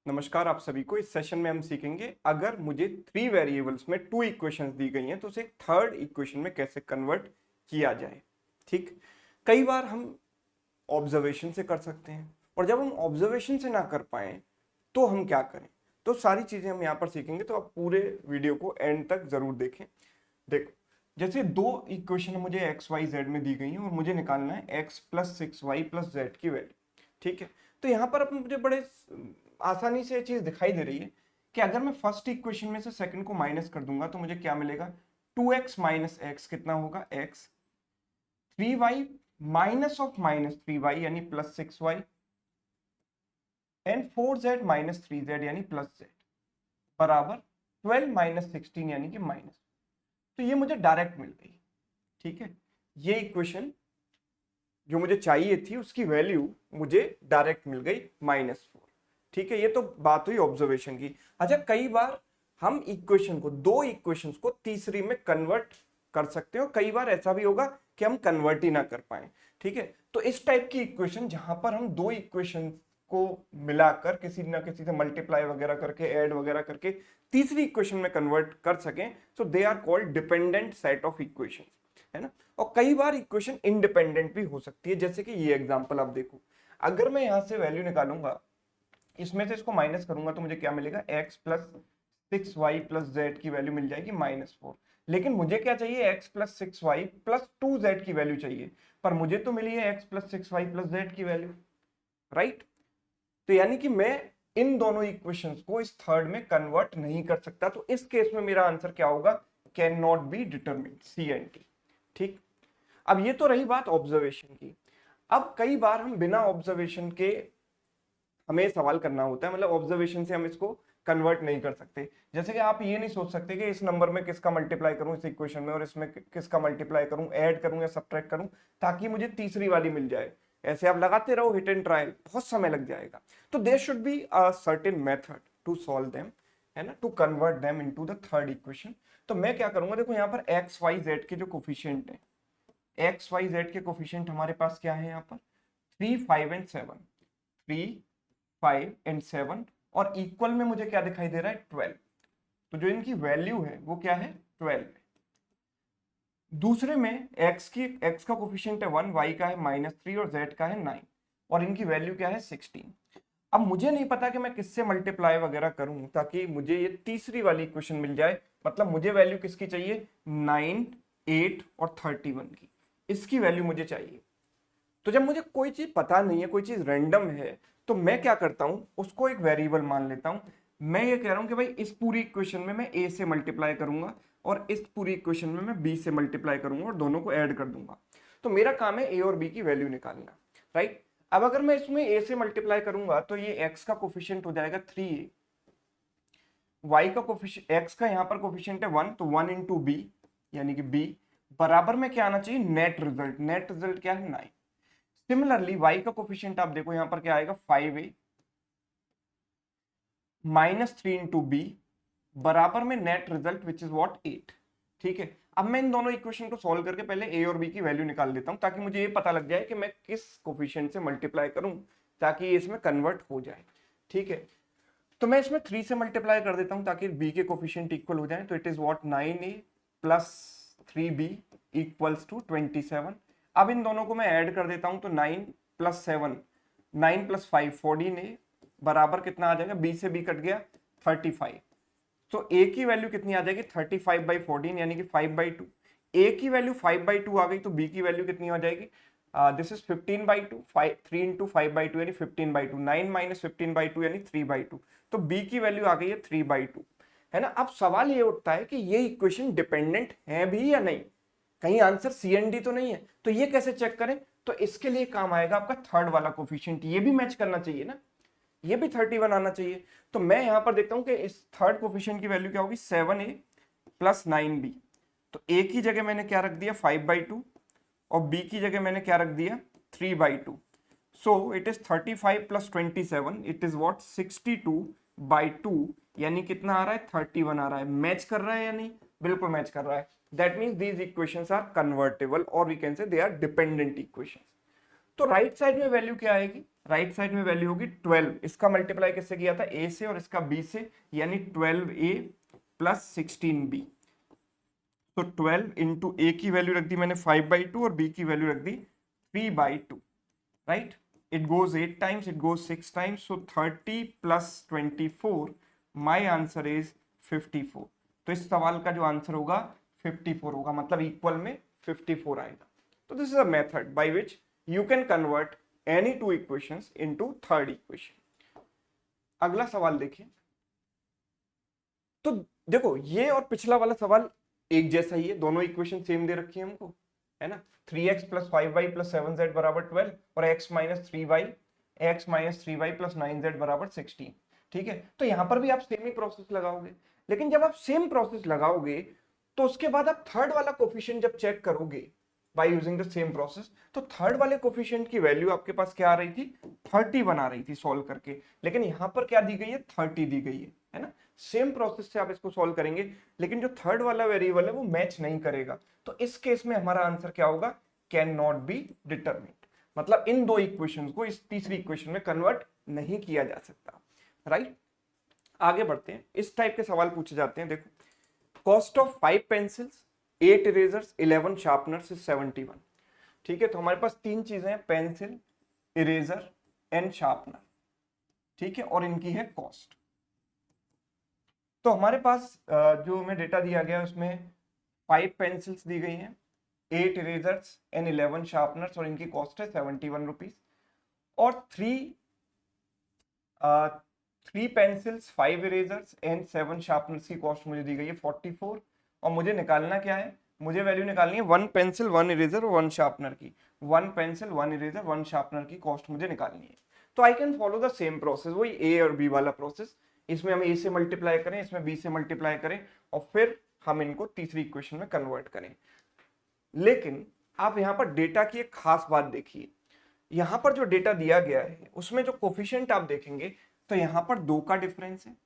नमस्कार आप सभी को। इस सेशन में हम सीखेंगे अगर मुझे 3 वेरिएबल्स में 2 इक्वेशंस दी गई हैं तो उसे एक थर्ड इक्वेशन में कैसे कन्वर्ट किया जाए। ठीक, कई बार हम ऑब्जर्वेशन से कर सकते हैं और जब हम ऑब्जर्वेशन से ना कर पाए तो हम क्या करें, तो सारी चीजें हम यहाँ पर सीखेंगे। तो आप पूरे वीडियो को एंड तक जरूर देखें। देखो, जैसे दो इक्वेशन मुझे एक्स वाई जेड में दी गई हैं और मुझे निकालना है x plus six y plus z की वैल्यू। ठीक है, तो यहाँ पर अब मुझे बड़े आसानी से ये चीज दिखाई दे रही है कि अगर मैं फर्स्ट इक्वेशन में से सेकंड को माइनस कर दूंगा तो मुझे क्या मिलेगा, 2x माइनस एक्स कितना होगा, x, 3y minus of minus 3y यानी plus 6y and 4z minus 3z यानी प्लस z बराबर 12 माइनस 16 यानी कि माइनस। तो ये मुझे डायरेक्ट मिल गई। ठीक है, ये इक्वेशन जो मुझे चाहिए थी उसकी वैल्यू मुझे डायरेक्ट मिल गई -4। ठीक है, ये तो बात हुई ऑब्जर्वेशन की। अच्छा, कई बार हम इक्वेशन को, दो इक्वेशंस को तीसरी में कन्वर्ट कर सकते हो। कई बार ऐसा भी होगा कि हम कन्वर्ट ही ना कर पाए। ठीक है, तो इस टाइप की इक्वेशन जहां पर हम दो इक्वेशन को मिलाकर किसी ना किसी से मल्टीप्लाई वगैरह करके, ऐड वगैरह करके तीसरी इक्वेशन में कन्वर्ट कर सकें, so they are called dependent set of equation, है ना। और कई बार इक्वेशन इंडिपेंडेंट भी हो सकती है, जैसे कि ये एग्जांपल आप देखो। अगर मैं यहां से वैल्यू निकालूंगा, इसमें से इसको माइनस करूंगा तो मुझे क्या मिलेगा, x plus 6y plus z की वैल्यू मिल जाएगी -4। लेकिन मुझे क्या चाहिए, x plus 6y plus 2z की वैल्यू चाहिए, पर मुझे तो मिली है x plus 6y plus z की वैल्यू, राइट। तो यानी कि मैं इन दोनों इक्वेशंस को इस थर्ड में कन्वर्ट नहीं कर सकता। तो इस केस में मेरा आंसर क्या होगा, can not be determined, CNT। ठीक, अब ये तो रही बात ऑब्जर्वेशन की। अब कई बार हम बिना ऑब्जर्वेशन के हमें सवाल करना होता है, मतलब ऑब्जर्वेशन से हम इसको कन्वर्ट नहीं कर सकते। जैसे कि आप ये नहीं सोच सकते कि इस नंबर में किसका मल्टीप्लाई करूं इस इक्वेशन में और इसमें किसका मल्टीप्लाई करूं, ऐड करूं या सब्ट्रैक्ट करूं ताकि मुझे तीसरी वाली मिल जाए। ऐसे आप लगाते रहो हिट एंड ट्रायल, बहुत समय लग जाएगा। तो there should be a certain method to solve them, है ना, to convert them into the third equation. तो मैं क्या करूंगा, देखो यहाँ पर एक्स वाई जेड के जो कोफिशिएंट है, एक्स वाई जेड के कोफिशिएंट हमारे पास क्या है यहाँ पर, 3, 5 एंड 7, 3, 5 एंड 7, और इक्वल में मुझे क्या दिखाई दे रहा है, 12। तो जो इनकी वैल्यू है वो क्या है, 12 है। दूसरे में x का कोफिशिएंट है 1, y का है -3 और z का है 9, और इनकी वैल्यू क्या है, 16। अब मुझे नहीं पता कि मैं किससे मल्टीप्लाई वगैरह करूं ताकि मुझे ये तीसरी वाली इक्वेशन मिल जाए। मतलब मुझे वैल्यू किसकी चाहिए, 9, 8 और 31 की, इसकी वैल्यू मुझे चाहिए। तो जब मुझे कोई चीज पता नहीं है, कोई चीज रैंडम है, तो मैं क्या करता हूं, उसको एक वेरिएबल मान लेता हूं। मैं ये कह रहा हूं कि भाई इस पूरी इक्वेशन में मैं a से मल्टीप्लाई करूंगा और इस पूरी इक्वेशन में मैं b से मल्टीप्लाई करूंगा और दोनों को ऐड कर दूंगा। तो मेरा काम है a और b की वैल्यू निकालना, राइट। अब अगर मैं इसमें a से मल्टीप्लाई करूंगा तो ये x का कोफिशिएंट हो जाएगा 3a, y का कोफिशिएंट, x का यहाँ पर कोफिशिएंट है 1, तो 1 इंटू b यानी कि b बराबर में क्या आना चाहिए, नेट रिजल्ट। नेट रिजल्ट क्या है, 9। सिमिलरली y का कोफिशिएंट आप देखो यहाँ पर क्या आएगा, 5a -3 इंटू बी बराबर में net result which is what, 8। ठीक है, अब मैं इन दोनों इक्वेशन को सॉल्व करके पहले a और b की वैल्यू निकाल लेता हूं ताकि मुझे ये पता लग जाए कि मैं किस कोफिशिएंट से मल्टीप्लाई करूं ताकि ये इसमें कन्वर्ट हो जाए। ठीक है, तो मैं इसमें 3 से मल्टीप्लाई कर देता हूं ताकि b के कोफिशिएंट इक्वल हो जाए। तो it is what, 9a plus 3b equals to 27। अब इन दोनों को मैं ऐड कर देता हूं, तो 9 प्लस 7, 9 प्लस 5 14a बराबर कितना आ जाएगा, b से b कट गया 35। तो a की वैल्यू कितनी आ जाएगी, 35/14 यानी कि 5/2। a की वैल्यू 5/2 आ गई तो b की वैल्यू कितनी हो जाएगी, दिस इज 15/2, 3 इंटू 5/2 यानी 15/2, 9 माइनस 15/2 यानी 3/2। तो b की वैल्यू आ गई है 3/2, है ना। अब सवाल ये उठता है कि ये इक्वेशन डिपेंडेंट है भी या नहीं, कहीं आंसर CND तो नहीं है। तो ये कैसे चेक करें, तो इसके लिए काम आएगा आपका थर्ड वाला कोफिशिएंट। ये भी मैच करना चाहिए ना, ये भी 31 आना चाहिए। तो मैं यहां पर देखता हूं कि इस थर्ड कोफिशिएंट की वैल्यू क्या होगी, 7a प्लस 9b। तो a की जगह मैंने क्या रख दिया, 5/2, और b की जगह मैंने क्या रख दिया, 3/2। So it is 35 plus 27, it is what, 62/2 यानी कितना आ रहा है, 31 आ रहा है। मैच कर रहा है या नहीं, बिल्कुल मैच कर रहा है। That means these equations are convertible और we can say they are dependent equations. तो राइट साइड में वैल्यू क्या आएगी, राइट साइड में वैल्यू होगी 12, इसका मल्टीप्लाई किससे किया था, a से, और इसका b से, यानी 12a प्लस 16b। तो 12 इंटू ए की वैल्यू रख दी मैंने 5/2 और b की वैल्यू रख दी 3/2, right. It goes 8 times, it goes 6 times, so 30 plus 24, my answer is 54। तो इस सवाल का जो आंसर होगा 54 होगा, मतलब इक्वल में 54 आएगा। तो this is a method by which you can convert any two equations into third equation. अगला सवाल देखिए। तो देखो ये और पिछला वाला सवाल एक जैसा ही है, दोनों इक्वेशन सेम दे रखी है हमको, है ना। 3x plus 5y plus 7z बराबर 12 और x minus 3y plus 9z बराबर 16, ठीक है। तो यहां पर भी आप सेम ही प्रोसेस लगाओगे, लेकिन जब आप सेम प्रोसेस लगाओगे तो उसके बाद आप थर्ड वाला कोफिशिएंट जब चेक करोगे by using the same process, तो थर्ड वाले कोफिशिएंट की वैल्यू आपके पास क्या आ रही थी, 30 बना रही थी सॉल्व करके, लेकिन यहां पर क्या दी गई है, 30 दी गई है ना। सेम प्रोसेस से आप इसको सॉल्व करेंगे, लेकिन जो थर्ड वाला वेरिएबल है वो मैच नहीं करेगा, तो इस केस में हमारा आंसर क्या होगा, कैन नॉट बी डिटरमिन्ड। मतलब इन दो इक्वेशंस को इस तीसरी इक्वेशन में कन्वर्ट नहीं किया जा सकता, राइट। आगे बढ़ते हैं, इस टाइप के सवाल पूछे जाते हैं। देखो, cost of 5 pencils, 8 erasers, 11 sharpeners is 71, ठीक है। तो हमारे पास तीन चीजें हैं, पेंसिल, इरेजर एंड शार्पनर, ठीक है, और इनकी है कॉस्ट। तो हमारे पास जो हमें डेटा दिया गया है उसमें 5 पेंसिल्स दी गई हैं, 8 इरेजर्स एंड 11 शार्पनर्स, और इनकी कॉस्ट है 71 रुपीज। और 3 पेंसिल्स, 5 इरेजर्स एंड 7 शार्पनर्स की कॉस्ट मुझे दी गई है 44, और मुझे निकालना क्या है, मुझे वैल्यू निकालनी है 1 पेंसिल 1 इरेजर और 1 शार्पनर की। 1 पेंसिल 1 इरेजर 1 शार्पनर की कॉस्ट मुझे निकालनी है। तो I can follow the same process, वही ए और बी वाला प्रोसेस। इसमें हम ए से मल्टीप्लाई करें, इसमें बी से मल्टीप्लाई करें, और फिर हम इनको तीसरी इक्वेशन में कन्वर्ट करें। लेकिन आप यहाँ पर डेटा की एक खास बात देखिए, यहाँ पर जो डेटा दिया गया है उसमें जो कोफिशिएंट आप देखेंगे तो यहाँ पर 2 का डिफरेंस है,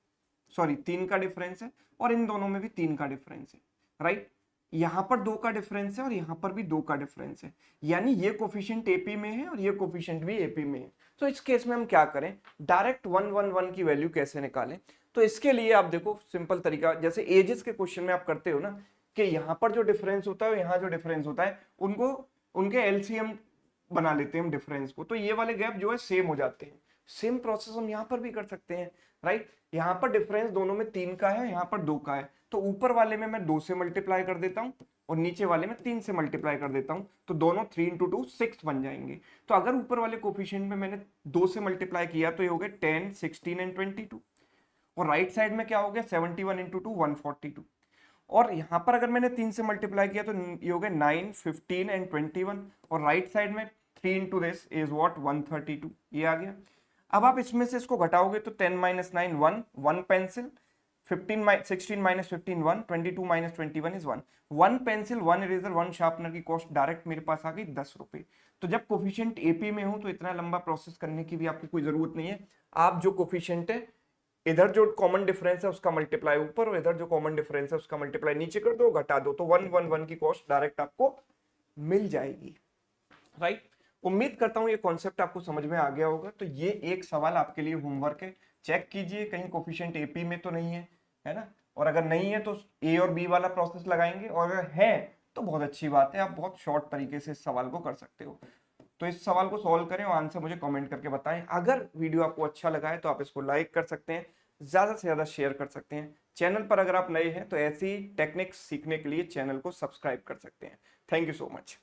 सॉरी 3 का डिफरेंस है, और इन दोनों में भी 3 का डिफरेंस है, राइट। यहाँ पर 2 का डिफरेंस है और यहाँ पर भी 2 का डिफरेंस है, यानी ये कोफिशिएंट एपी में है और ये कोफिशिएंट भी एपी में है। तो इस केस में हम क्या करें, डायरेक्ट 111 की वैल्यू कैसे निकालें। तो इसके लिए आप देखो सिंपल तरीका, जैसे एजेस के क्वेश्चन में आप करते हो ना, कि यहाँ पर जो डिफरेंस होता है यहाँ जो डिफरेंस होता है उनको उनके एलसीएम बना लेते हैं हम डिफरेंस को, तो ये वाले गैप जो है सेम हो जाते हैं। सेम प्रोसेस हम यहाँ पर भी कर सकते हैं, राइट। यहाँ पर डिफरेंस दोनों में 3 का है, यहाँ पर 2 का है, तो ऊपर वाले में मैं 2 से मल्टीप्लाई कर देता हूँ और नीचे वाले में 3 से मल्टीप्लाई कर देता हूँ, तो दोनों 3 इंटू 2 6 बन जाएंगे। तो अगर ऊपर वाले कोफिशिएंट में मैंने 2 से मल्टीप्लाई किया तो ये हो गया 10, 16 एंड 22, और राइट साइड में क्या हो गया 71 इंटू 2 142, और यहाँ पर अगर मैंने 3 से मल्टीप्लाई किया तो ये हो गया 9, 15 एंड 21, और राइट साइड में 3 इंटू दिस इज व्हाट 132, ये आ गया। अब आप इसमें से इसको घटाओगे तो 10 minus 9 1 pencil, 16 minus 15 1, 22 minus 21 is 1 pencil 1 eraser 1 sharpener की कॉस्ट डायरेक्ट मेरे पास आ गई 10 रुपए। तो जब कोफिशिएंट एपी में हो तो इतना लंबा प्रोसेस करने की भी आपको कोई जरूरत नहीं है, आप जो कोफिशिएंट है इधर जो कॉमन डिफरेंस है उसका मल्टीप्लाई ऊपर और इधर जो कॉमन डिफरेंस है उसका मल्टीप्लाई नीचे कर दो, घटा दो, तो 111 की कॉस्ट डायरेक्ट आपको मिल जाएगी, राइट। उम्मीद करता हूं ये कॉन्सेप्ट आपको समझ में आ गया होगा। तो ये एक सवाल आपके लिए होमवर्क है, चेक कीजिए कहीं कोफिशिएंट एपी में तो नहीं है ना, और अगर नहीं है तो ए और बी वाला प्रोसेस लगाएंगे, और अगर है तो बहुत अच्छी बात है, आप बहुत शॉर्ट तरीके से इस सवाल को कर सकते हो। तो इस सवाल को सॉल्व करें और आंसर मुझे कमेंट करके बताएं। अगर वीडियो आपको अच्छा लगा है तो आप इसको लाइक कर सकते हैं, ज्यादा से ज्यादा शेयर कर सकते हैं। चैनल पर अगर आप नए हैं तो ऐसी टेक्निक्स सीखने के लिए चैनल को सब्सक्राइब कर सकते हैं। Thank you so much.